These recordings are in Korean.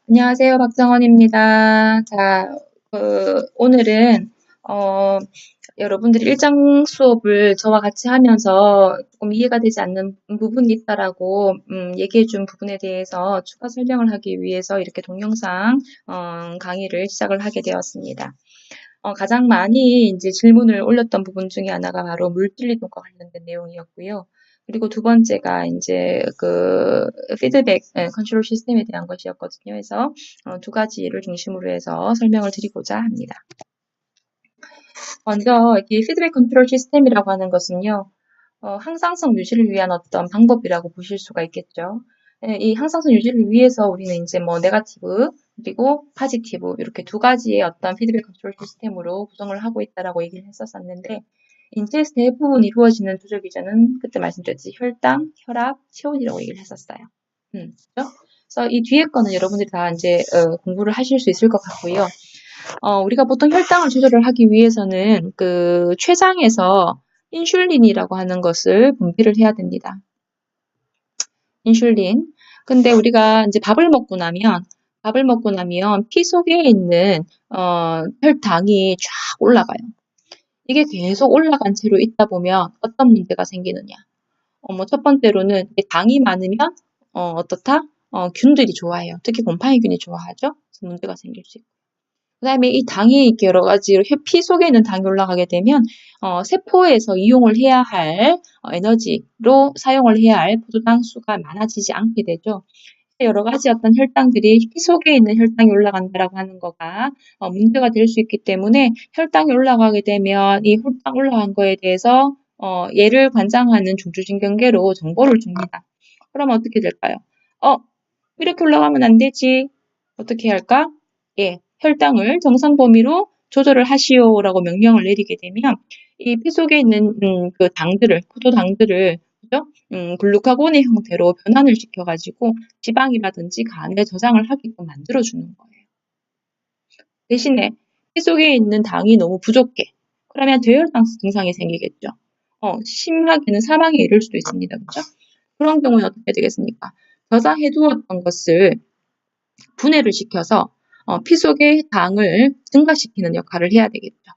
안녕하세요. 박정원입니다. 자, 오늘은, 어, 여러분들이 일장 수업을 저와 같이 하면서 조금 이해가 되지 않는 부분이 있다라고, 얘기해 준 부분에 대해서 추가 설명을 하기 위해서 이렇게 동영상, 강의를 시작을 하게 되었습니다. 가장 많이 이제 질문을 올렸던 부분 중에 하나가 바로 물질이동과 관련된 내용이었고요. 그리고 두 번째가 이제 그 피드백 컨트롤 시스템에 대한 것이었거든요. 그래서 두 가지를 중심으로 해서 설명을 드리고자 합니다. 먼저 이 피드백 컨트롤 시스템이라고 하는 것은요. 항상성 유지를 위한 어떤 방법이라고 보실 수가 있겠죠. 이 항상성 유지를 위해서 우리는 이제 뭐 네거티브 그리고 포지티브 이렇게 두 가지의 어떤 피드백 컨트롤 시스템으로 구성을 하고 있다라고 얘기를 했었었는데 인체에서 대부분 이루어지는 조절 기전은 그때 말씀드렸듯이 혈당, 혈압, 체온이라고 얘기를 했었어요. 그렇죠? 그래서 이 뒤에 거는 여러분들이 다 이제 공부를 하실 수 있을 것 같고요. 우리가 보통 혈당을 조절을 하기 위해서는 그 췌장에서 인슐린이라고 하는 것을 분비를 해야 됩니다. 인슐린. 근데 우리가 이제 밥을 먹고 나면 피 속에 있는 혈당이 쫙 올라가요. 이게 계속 올라간 채로 있다 보면 어떤 문제가 생기느냐? 첫 번째로는 당이 많으면 어떻다? 균들이 좋아해요. 특히 곰팡이균이 좋아하죠. 그래서 문제가 생길 수 있고. 그다음에 이 당이 이렇게 여러 가지로 피 속에 있는 당이 올라가게 되면 세포에서 이용을 해야 할 에너지로 사용을 해야 할 포도당 수가 많아지지 않게 되죠. 여러 가지 어떤 혈당들이 피 속에 있는 혈당이 올라간다라고 하는 거가 문제가 될 수 있기 때문에 혈당이 올라가게 되면 이 혈당 올라간 거에 대해서 얘를 관장하는 중추신경계로 정보를 줍니다. 그러면 어떻게 될까요? 이렇게 올라가면 안 되지. 어떻게 할까? 예, 혈당을 정상 범위로 조절을 하시오라고 명령을 내리게 되면 이 피 속에 있는 그 당들을, 포도당들을 그죠? 글루카곤의 형태로 변환을 시켜가지고 지방이라든지 간에 저장을 하게끔 만들어주는 거예요. 대신에 피 속에 있는 당이 너무 부족해. 그러면 저혈당 증상이 생기겠죠. 심하게는 사망에 이를 수도 있습니다. 그죠? 그런 경우는 어떻게 되겠습니까? 저장해두었던 것을 분해를 시켜서 피 속의 당을 증가시키는 역할을 해야 되겠죠.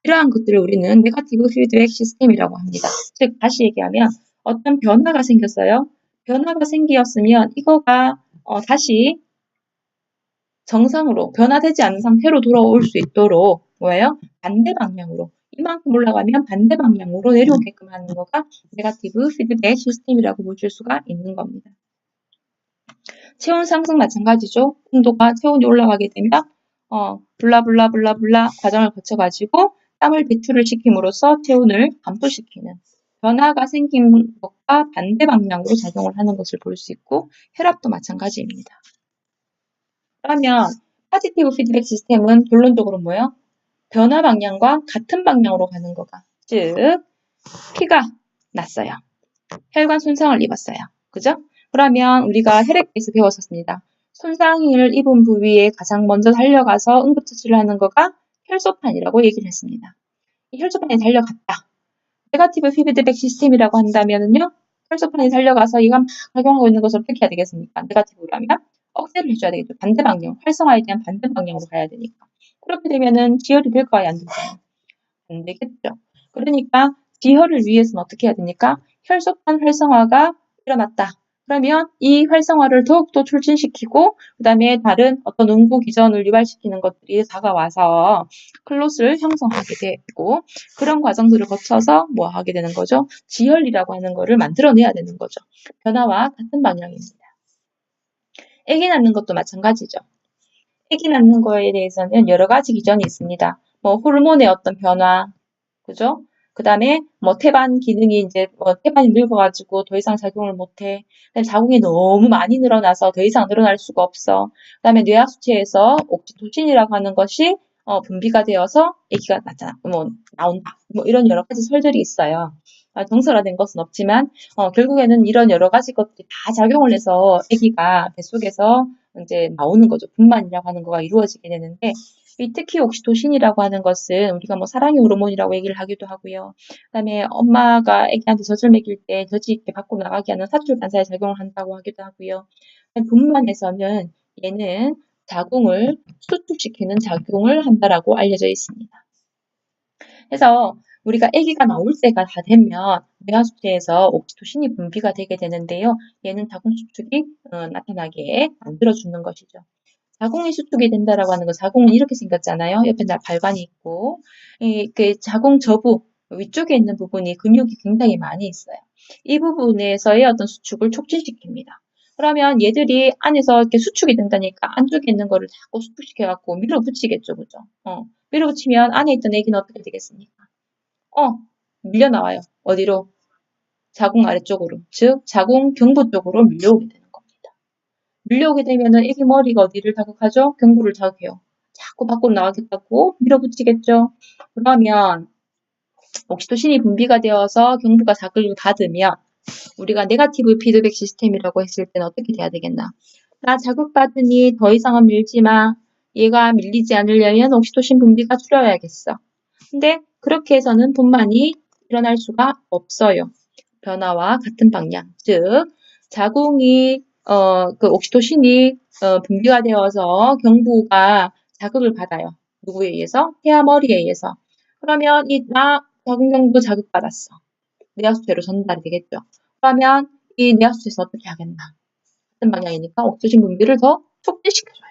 이러한 것들을 우리는 네거티브 피드백 시스템이라고 합니다. 즉 다시 얘기하면 어떤 변화가 생겼어요. 변화가 생기었으면 이거가 다시 정상으로 변화되지 않은 상태로 돌아올 수 있도록 뭐예요? 반대 방향으로 이만큼 올라가면 반대 방향으로 내려오게끔 하는 거가 네거티브 피드백 시스템이라고 보실 수가 있는 겁니다. 체온 상승 마찬가지죠. 온도가 체온이 올라가게 되면 블라블라블라블라 과정을 거쳐가지고 땀을 배출을 시킴으로써 체온을 감소시키는 변화가 생긴 것과 반대 방향으로 작용을 하는 것을 볼 수 있고 혈압도 마찬가지입니다. 그러면 포지티브 피드백 시스템은 결론적으로 뭐예요? 변화 방향과 같은 방향으로 가는 거가 즉 피가 났어요. 혈관 손상을 입었어요. 그죠? 그러면 우리가 혈액에서 배웠었습니다. 손상을 입은 부위에 가장 먼저 달려가서 응급처치를 하는 거가 혈소판이라고 얘기를 했습니다. 이 혈소판이 달려갔다. 네거티브 피드백 시스템이라고 한다면은요. 혈소판이 달려가서 이가 막 작용하고 있는 것을 어떻게 해야 되겠습니까? 네거티브라면 억제를 해줘야 되겠죠. 반대 방향, 활성화에 대한 반대 방향으로 가야 되니까. 그렇게 되면은 지혈이 될까요? 안 될까요? 안 되겠죠. 그러니까 지혈을 위해서는 어떻게 해야 되니까 혈소판 활성화가 일어났다. 그러면 이 활성화를 더욱더 촉진시키고 그 다음에 다른 어떤 응고 기전을 유발시키는 것들이 다가와서 클롯을 형성하게 되고 그런 과정들을 거쳐서 뭐 하게 되는 거죠? 지혈이라고 하는 거를 만들어내야 되는 거죠. 변화와 같은 방향입니다. 아기 낳는 것도 마찬가지죠. 아기 낳는 거에 대해서는 여러 가지 기전이 있습니다. 뭐 호르몬의 어떤 변화, 그죠? 그 다음에 뭐 태반 기능이 이제 태반이 늙어가지고 더 이상 작용을 못해. 그다음에 자궁이 너무 많이 늘어나서 더 이상 늘어날 수가 없어. 그 다음에 뇌하 수치에서 옥시토신이라고 하는 것이 분비가 되어서 아기가 나온다. 뭐 이런 여러 가지 설들이 있어요. 정설화된 것은 없지만 결국에는 이런 여러 가지 것들이 다 작용을 해서 아기가 뱃속에서 이제 나오는 거죠. 분만이라고 하는 거가 이루어지게 되는데 특히 옥시토신이라고 하는 것은 우리가 뭐 사랑의 호르몬이라고 얘기를 하기도 하고요. 그다음에 엄마가 아기한테 젖을 먹일 때 젖이 이렇게 밖으로 나가게 하는 사출 반사에 작용을 한다고 하기도 하고요. 분만에서는 얘는 자궁을 수축시키는 작용을 한다라고 알려져 있습니다. 그래서 우리가 아기가 나올 때가 다 되면 뇌하수체에서 옥시토신이 분비가 되게 되는데요. 얘는 자궁 수축이 나타나게 만들어주는 것이죠. 자궁이 수축이 된다라고 하는 건 자궁은 이렇게 생겼잖아요. 옆에 발관이 있고 그 자궁 저부 위쪽에 있는 부분이 근육이 굉장히 많이 있어요. 이 부분에서의 어떤 수축을 촉진시킵니다. 그러면 얘들이 안에서 이렇게 수축이 된다니까 안쪽에 있는 거를 자꾸 수축시켜갖고 밀어붙이겠죠, 그죠? 밀어붙이면 안에 있던 애기는 어떻게 되겠습니까? 밀려 나와요. 어디로? 자궁 아래쪽으로, 즉 자궁 경부 쪽으로 밀려오게 되는 겁니다. 밀려오게 되면은 애기 머리가 어디를 자극하죠? 경부를 자극해요. 자꾸 밖으로 나가겠다고 밀어붙이겠죠. 그러면 옥시토신이 분비가 되어서 경부가 자극을 받으면 우리가 네거티브 피드백 시스템이라고 했을 때는 어떻게 돼야 되겠나? 나 자극받으니 더 이상은 밀지 마. 얘가 밀리지 않으려면 옥시토신 분비가 줄여야겠어. 근데 그렇게 해서는 분만이 일어날 수가 없어요. 변화와 같은 방향. 즉, 자궁이 그 옥시토신이 분비가 되어서 경부가 자극을 받아요. 누구에 의해서? 태아 머리에 의해서. 그러면 나 자궁경부 자극받았어. 뇌하수체로 전달이 되겠죠. 그러면 이 뇌하수체에서 어떻게 하겠나? 같은 방향이니까 옥시토신 분비를 더 촉진시켜줘요.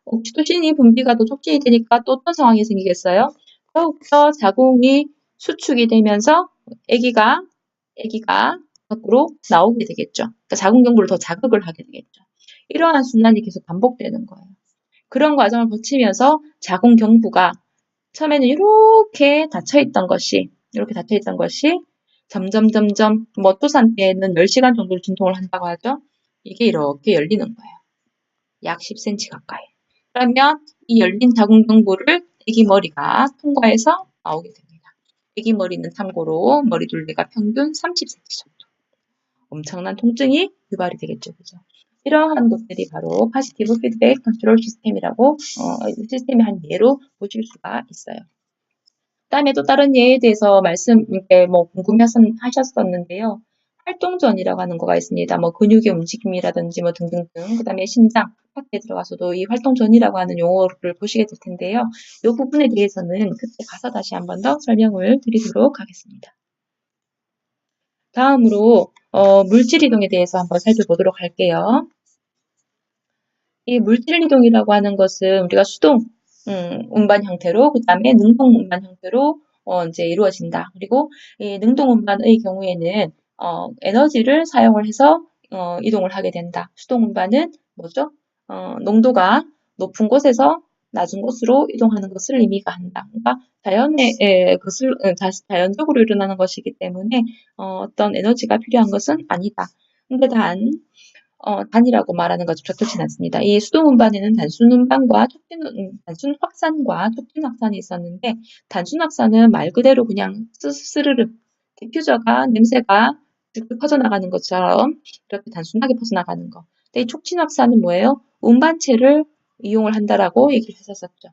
옥시토신이 분비가 더 촉진이 되니까 또 어떤 상황이 생기겠어요? 더욱더 자궁이 수축이 되면서 아기가 밖으로 나오게 되겠죠. 그러니까 자궁 경부를 더 자극을 하게 되겠죠. 이러한 순환이 계속 반복되는 거예요. 그런 과정을 거치면서 자궁 경부가 처음에는 이렇게 닫혀있던 것이 점점 토산 때에는 10시간 정도 진통을 한다고 하죠. 이게 이렇게 열리는 거예요. 약 10cm 가까이. 그러면 이 열린 자궁 경부를 아기 머리가 통과해서 나오게 됩니다. 아기 머리는 참고로 머리 둘레가 평균 30cm 정도. 엄청난 통증이 유발이 되겠죠. 그죠? 이러한 것들이 바로 파시티브 피드백 컨트롤 시스템이라고 시스템의 한 예로 보실 수가 있어요. 그다음에 또 다른 예에 대해서 궁금하셨었는데요. 활동전이라고 하는 거가 있습니다. 근육의 움직임이라든지 등등등. 그다음에 심장, 밖에 들어가서도 이 활동전이라고 하는 용어를 보시게 될 텐데요. 이 부분에 대해서는 그때 가서 다시 한 번 더 설명을 드리도록 하겠습니다. 다음으로 물질이동에 대해서 한번 살펴보도록 할게요. 이 물질이동이라고 하는 것은 우리가 수동 운반 형태로 그다음에 능동 운반 형태로 이제 이루어진다. 그리고 이 능동 운반의 경우에는 에너지를 사용을 해서 이동을 하게 된다. 수동 운반은 뭐죠? 농도가 높은 곳에서 낮은 곳으로 이동하는 것을 의미가 한다. 그러니까 자연적으로 일어나는 것이기 때문에 어떤 에너지가 필요한 것은 아니다. 근데 단이라고 말하는 것은 적절치 않습니다. 이 수동 운반에는 단순 확산과 촉진 확산이 있었는데 단순 확산은 말 그대로 그냥 스르르 디퓨저가 냄새가 쭉쭉 퍼져나가는 것처럼 이렇게 단순하게 퍼져나가는 거. 근데 이 촉진 확산은 뭐예요? 운반체를 이용을 한다라고 얘기를 했었죠.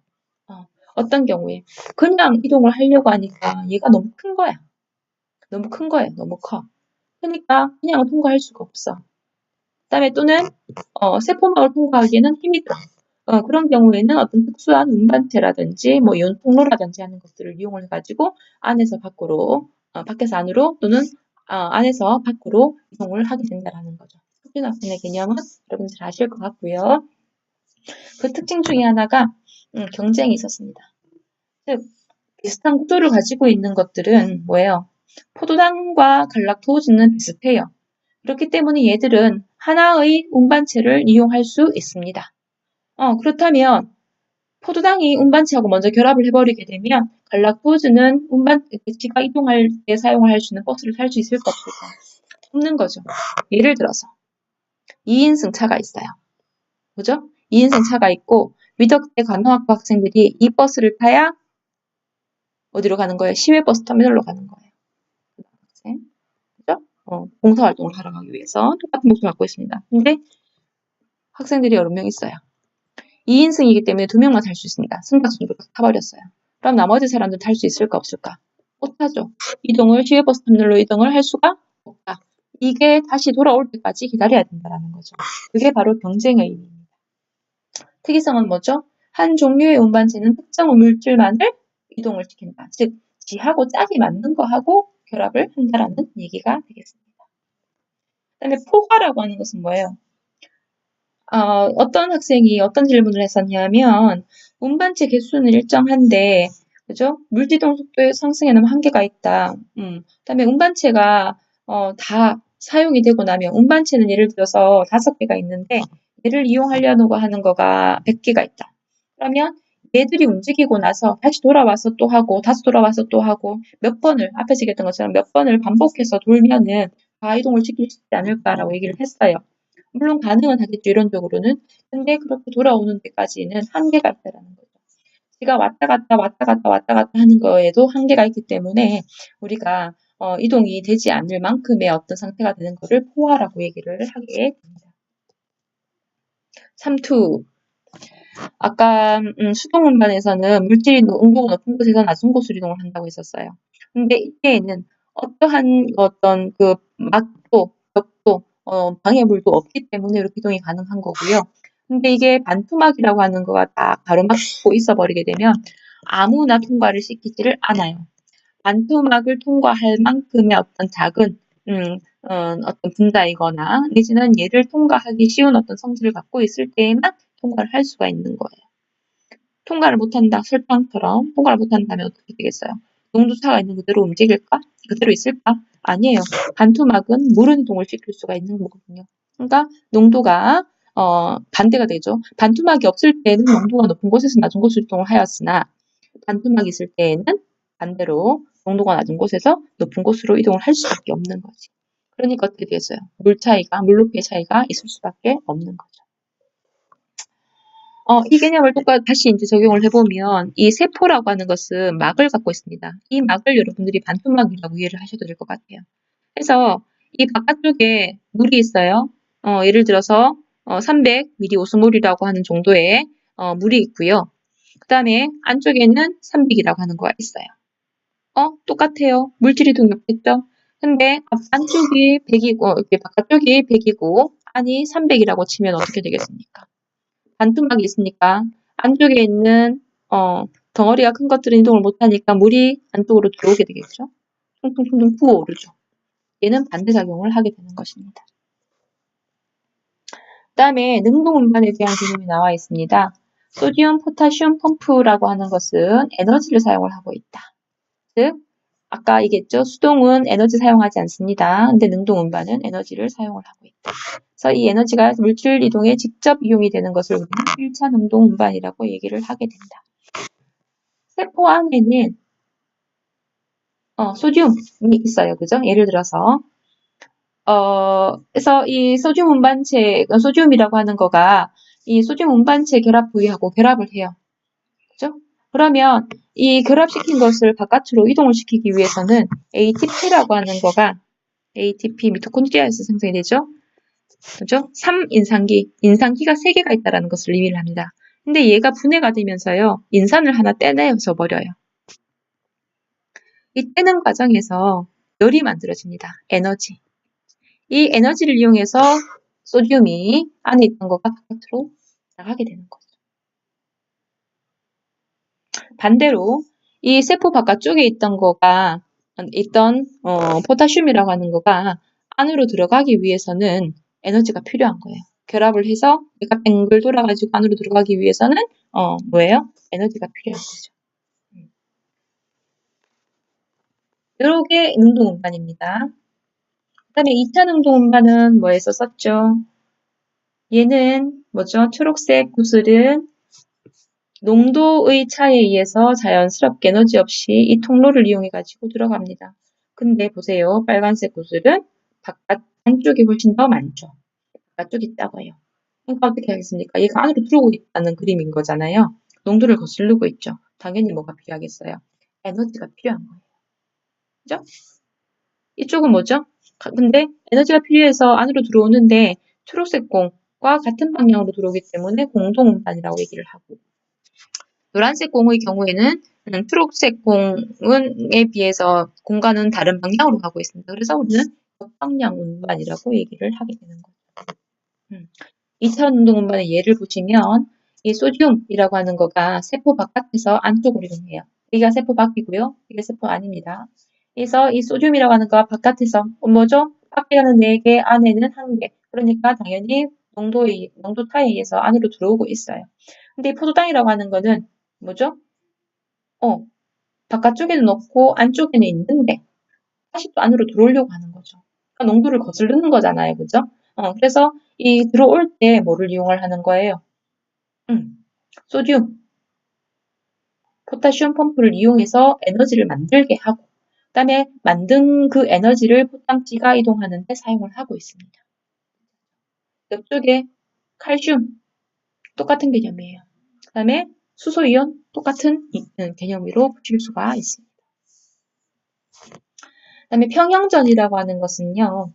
어떤 경우에 그냥 이동을 하려고 하니까 얘가 너무 큰 거야. 너무 큰 거예요. 너무 커. 그러니까 그냥 통과할 수가 없어. 그다음에 또는 세포막을 통과하기에는 힘이 들어. 그런 경우에는 어떤 특수한 운반체라든지 이온 통로라든지 하는 것들을 이용을 해가지고 안에서 밖으로, 밖에서 안으로 또는 안에서 밖으로 이동을 하게 된다는 거죠. 촉진 확산의 개념은 여러분들 아실 것 같고요. 그 특징 중에 하나가 경쟁이 있었습니다. 즉 비슷한 구조를 가지고 있는 것들은 뭐예요? 포도당과 갈락토우즈는 비슷해요. 그렇기 때문에 얘들은 하나의 운반체를 이용할 수 있습니다. 그렇다면 포도당이 운반체하고 먼저 결합을 해버리게 되면 갈락토우즈는 지가 이동할 때 사용할 수 있는 버스를 탈 수 있을까 없을까? 없는 거죠. 예를 들어서 2인승 차가 있어요. 그죠? 2인승 차가 있고 위덕대 간호학부 학생들이 이 버스를 타야 어디로 가는 거예요? 시외버스 터미널로 가는 거예요. 그죠? 봉사활동을 하러 가기 위해서 똑같은 목표를 갖고 있습니다. 근데 학생들이 여러 명 있어요. 2인승이기 때문에 2명만 탈 수 있습니다. 승객수를 타버렸어요. 그럼 나머지 사람들 탈 수 있을까 없을까? 못 타죠. 시외버스 터미널로 이동을 할 수가 없다. 이게 다시 돌아올 때까지 기다려야 된다는 거죠. 그게 바로 경쟁의 의미입니다. 특이성은 뭐죠? 한 종류의 운반체는 특정 물질만을 이동을 시킨다. 즉, 지하고 짝이 맞는 거하고 결합을 한다라는 얘기가 되겠습니다. 그다음에 포화라고 하는 것은 뭐예요? 어떤 학생이 어떤 질문을 했었냐면 운반체 개수는 일정한데 그죠? 물지동 속도의 상승에는 한계가 있다. 그다음에 운반체가 다 사용이 되고 나면 운반체는 예를 들어서 5개가 있는데 얘를 이용하려고 하는 거가 100개가 있다. 그러면 얘들이 움직이고 나서 다시 돌아와서 또 하고 다시 돌아와서 또 하고 몇 번을 앞에서 얘기했던 것처럼 몇 번을 반복해서 돌면은 가이동을 시킬 수 있지 않을까라고 얘기를 했어요. 물론 가능은 하겠죠, 이론적으로는. 근데 그렇게 돌아오는 데까지는 한계가 있다라는 거죠. 지가 왔다 갔다 왔다 갔다 왔다 갔다 하는 거에도 한계가 있기 때문에 우리가 이동이 되지 않을 만큼의 어떤 상태가 되는 것을 포화라고 얘기를 하게 됩니다. 3투. 아까 수동 운반에서는 물질이 온도가 높은 곳에서 낮은 곳으로 이동을 한다고 했었어요. 근데 이때에는 어떠한 어떤 그 막도, 벽도, 방해물도 없기 때문에 이렇게 이동이 가능한 거고요. 근데 이게 반투막이라고 하는 거가 딱 가로막고 있어버리게 되면 아무나 통과를 시키지를 않아요. 반투막을 통과할 만큼의 어떤 작은 어떤 분자이거나 내지는 얘를 통과하기 쉬운 어떤 성질을 갖고 있을 때에만 통과를 할 수가 있는 거예요. 통과를 못한다. 설탕처럼 통과를 못한다면 어떻게 되겠어요? 농도차가 있는 그대로 움직일까? 그대로 있을까? 아니에요. 반투막은 물은 이동을 시킬 수가 있는 거거든요. 그러니까 농도가 반대가 되죠. 반투막이 없을 때는 농도가 높은 곳에서 낮은 곳으로 이동을 하였으나 반투막이 있을 때에는 반대로 농도가 낮은 곳에서 높은 곳으로 이동을 할 수밖에 없는 거지. 그러니까 어떻게 되겠어요? 물 높이의 차이가 있을 수밖에 없는 거죠. 이 개념을 다시 이제 적용을 해보면 이 세포라고 하는 것은 막을 갖고 있습니다. 이 막을 여러분들이 반투막이라고 이해를 하셔도 될 것 같아요. 그래서 이 바깥쪽에 물이 있어요. 예를 들어서 300ml 오스몰이라고 하는 정도의 물이 있고요. 그 다음에 안쪽에는 300이라고 하는 거가 있어요. 똑같아요. 물질이 동겹겠죠? 근데 안쪽이 100이고, 바깥쪽이 100이고, 안이 300이라고 치면 어떻게 되겠습니까? 반투막이 있으니까 안쪽에 있는 덩어리가 큰 것들은 이동을 못하니까 물이 안쪽으로 들어오게 되겠죠. 퉁퉁퉁퉁 부어오르죠. 얘는 반대작용을 하게 되는 것입니다. 그 다음에 능동운반에 대한 개념이 나와 있습니다. 소디움 포타슘 펌프라고 하는 것은 에너지를 사용을 하고 있다. 즉 아까 얘기했죠. 수동은 에너지 사용하지 않습니다. 근데 능동운반은 에너지를 사용을 하고 있다. 그래서 이 에너지가 물질 이동에 직접 이용이 되는 것을 우리는 1차 능동운반이라고 얘기를 하게 된다. 세포 안에는 소듐이 있어요. 그죠? 예를 들어서 그래서 이 소듐 운반체, 소듐이라고 하는 거가 이 소듐 운반체 결합 부위하고 결합을 해요. 그죠? 그러면 이 결합시킨 것을 바깥으로 이동을 시키기 위해서는 ATP라고 하는 거가 ATP 미토콘드리아에서 생성이 되죠. 그죠? 3인산기, 인산기가 3개가 있다는 것을 의미를 합니다. 근데 얘가 분해가 되면서요. 인산을 하나 떼내서 버려요. 이 떼는 과정에서 열이 만들어집니다. 에너지. 이 에너지를 이용해서 소듐이 안에 있던 거가 바깥으로 나가게 되는 거죠. 반대로 이 세포 바깥쪽에 있던 포타슘이라고 하는 거가 안으로 들어가기 위해서는 에너지가 필요한 거예요. 결합을 해서 얘가 뱅글 돌아가지고 안으로 들어가기 위해서는 뭐예요? 에너지가 필요한 거죠. 이게 능동운반입니다. 그 다음에 2차 능동운반은 뭐에서 썼죠? 얘는 뭐죠? 초록색 구슬은 농도의 차이에 의해서 자연스럽게 에너지 없이 이 통로를 이용해 가지고 들어갑니다. 근데 보세요. 빨간색 구슬은 안쪽이 훨씬 더 많죠. 바깥쪽이 작아요. 그러니까 어떻게 하겠습니까? 얘가 안으로 들어오고 있다는 그림인 거잖아요. 농도를 거스르고 있죠. 당연히 뭐가 필요하겠어요? 에너지가 필요한 거예요. 그죠? 이쪽은 뭐죠? 근데 에너지가 필요해서 안으로 들어오는데 초록색 공과 같은 방향으로 들어오기 때문에 공동운반이라고 얘기를 하고 노란색 공의 경우에는 초록색 공에 비해서 공간은 다른 방향으로 가고 있습니다. 그래서 우리는 역방향 운반이라고 얘기를 하게 되는 거죠. 2차 운동 운반의 예를 보시면 이 소듐이라고 하는 거가 세포 바깥에서 안쪽으로 이동해요. 여기가 세포 밖이고요. 이게 세포 안입니다. 그래서 이 소듐이라고 하는 거가 바깥에서 뭐죠? 밖에 가는 4개, 안에는 1개. 그러니까 당연히 농도 타에 의해서 안으로 들어오고 있어요. 근데 이 포도당이라고 하는 거는 뭐죠? 바깥쪽에는 없고 안쪽에는 있는데 다시 또 안으로 들어오려고 하는 거죠. 그러니까 농도를 거슬르는 거잖아요. 그죠? 그래서 이 들어올 때 뭐를 이용을 하는 거예요? 소듐, 포타슘 펌프를 이용해서 에너지를 만들게 하고 그다음에 만든 그 에너지를 포탕지가 이동하는 데 사용을 하고 있습니다. 옆쪽에 칼슘 똑같은 개념이에요. 그다음에 수소이온 똑같은 개념으로 붙일 수가 있습니다. 그다음에 평형전이라고 하는 것은요.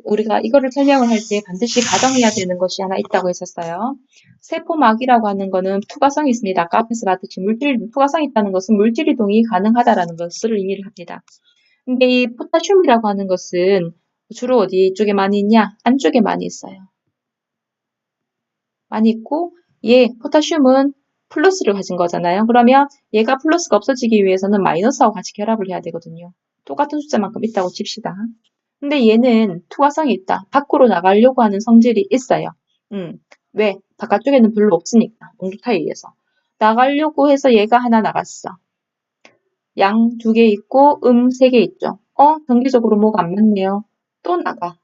우리가 이거를 설명을 할 때 반드시 가정해야 되는 것이 하나 있다고 했었어요. 세포막이라고 하는 거는 투과성이 있습니다. 아까 앞에서 봤듯이 투과성이 있다는 것은 물질 이동이 가능하다라는 것을 의미를 합니다. 근데 이 포타슘이라고 하는 것은 주로 어디 쪽에 많이 있냐? 안쪽에 많이 있어요. 많이 있고, 포타슘은 플러스를 가진 거잖아요. 그러면 얘가 플러스가 없어지기 위해서는 마이너스하고 같이 결합을 해야 되거든요. 똑같은 숫자만큼 있다고 칩시다. 근데 얘는 투과성이 있다. 밖으로 나가려고 하는 성질이 있어요. 왜? 바깥쪽에는 별로 없으니까. 농도타에 의해서. 나가려고 해서 얘가 하나 나갔어. 양 2개 있고 3개 있죠. 정기적으로 뭐가 안 맞네요. 또 나가.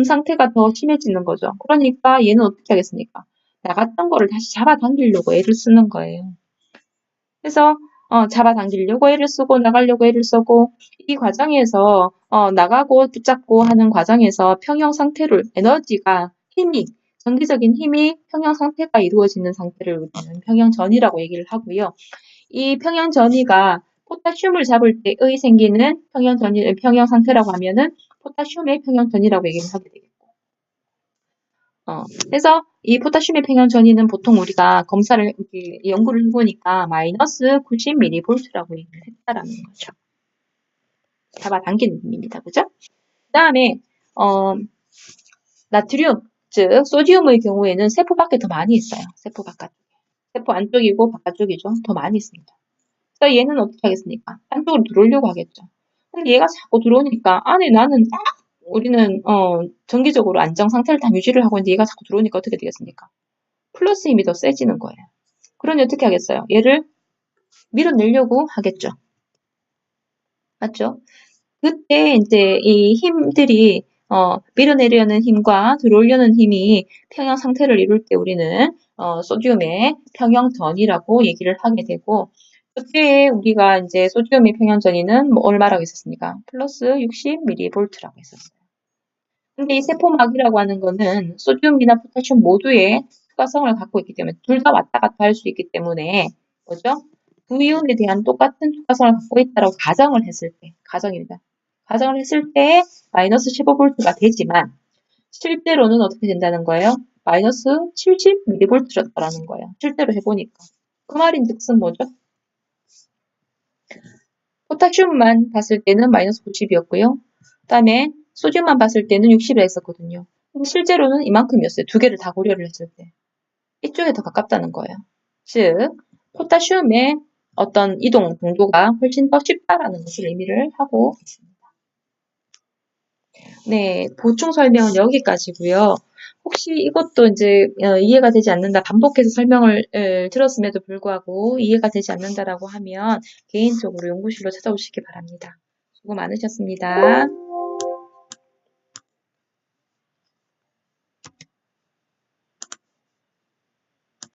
상태가 더 심해지는 거죠. 그러니까 얘는 어떻게 하겠습니까? 나갔던 거를 다시 잡아당기려고 애를 쓰는 거예요. 그래서 잡아당기려고 애를 쓰고 나가려고 애를 쓰고 이 과정에서 나가고 붙잡고 하는 과정에서 평형 상태를 전기적인 힘이 평형 상태가 이루어지는 상태를 우리는 평형전이라고 얘기를 하고요. 이 평형전이가 포타슘을 잡을 때의 생기는 평형 상태라고 하면은 포타슘의 평형전이라고 얘기를 하게 되겠고. 그래서 이 포타슘의 평형전이는 보통 우리가 연구를 해보니까 마이너스 90mV라고 얘기를 했다라는 거죠. 잡아당기는 힘입니다. 그죠? 그 다음에, 나트륨, 즉, 소디움의 경우에는 세포 밖에 더 많이 있어요. 세포 바깥. 세포 안쪽이고 바깥쪽이죠. 더 많이 있습니다. 그래서 얘는 어떻게 하겠습니까? 안쪽으로 들어오려고 하겠죠. 근데 얘가 자꾸 들어오니까 안에 우리는 정기적으로 안정 상태를 다 유지를 하고 있는데 얘가 자꾸 들어오니까 어떻게 되겠습니까? 플러스 힘이 더 세지는 거예요. 그러니 어떻게 하겠어요? 얘를 밀어내려고 하겠죠. 맞죠? 그때 이제 이 힘들이 밀어내려는 힘과 들어오려는 힘이 평형 상태를 이룰 때 우리는 소듐의 평형전이라고 얘기를 하게 되고 그때 우리가 이제 소듐의 평형전이는 얼마라고 했었습니까? 플러스 60mV라고 했었어요. 근데 이 세포막이라고 하는 거는 소듐이나 포타슘 모두의 투과성을 갖고 있기 때문에 둘 다 왔다 갔다 할 수 있기 때문에 뭐죠? 두 이온에 대한 똑같은 투과성을 갖고 있다고 가정을 했을 때, 가정입니다. 가정을 했을 때 마이너스 15V가 되지만 실제로는 어떻게 된다는 거예요? 마이너스 70mV였다라는 거예요. 실제로 해보니까. 그 말인 즉슨 뭐죠? 포타슘만 봤을 때는 마이너스 90이었고요. 그 다음에 소듐만 봤을 때는 60이라 했었거든요. 근데 실제로는 이만큼이었어요. 두 개를 다 고려를 했을 때. 이쪽에 더 가깝다는 거예요. 즉, 포타슘의 어떤 이동 정도가 훨씬 더 쉽다라는 것을 의미를 하고 있습니다. 네, 보충 설명은 여기까지고요. 혹시 이것도 이제 이해가 되지 않는다, 반복해서 설명을 들었음에도 불구하고 이해가 되지 않는다라고 하면 개인적으로 연구실로 찾아오시기 바랍니다. 수고 많으셨습니다.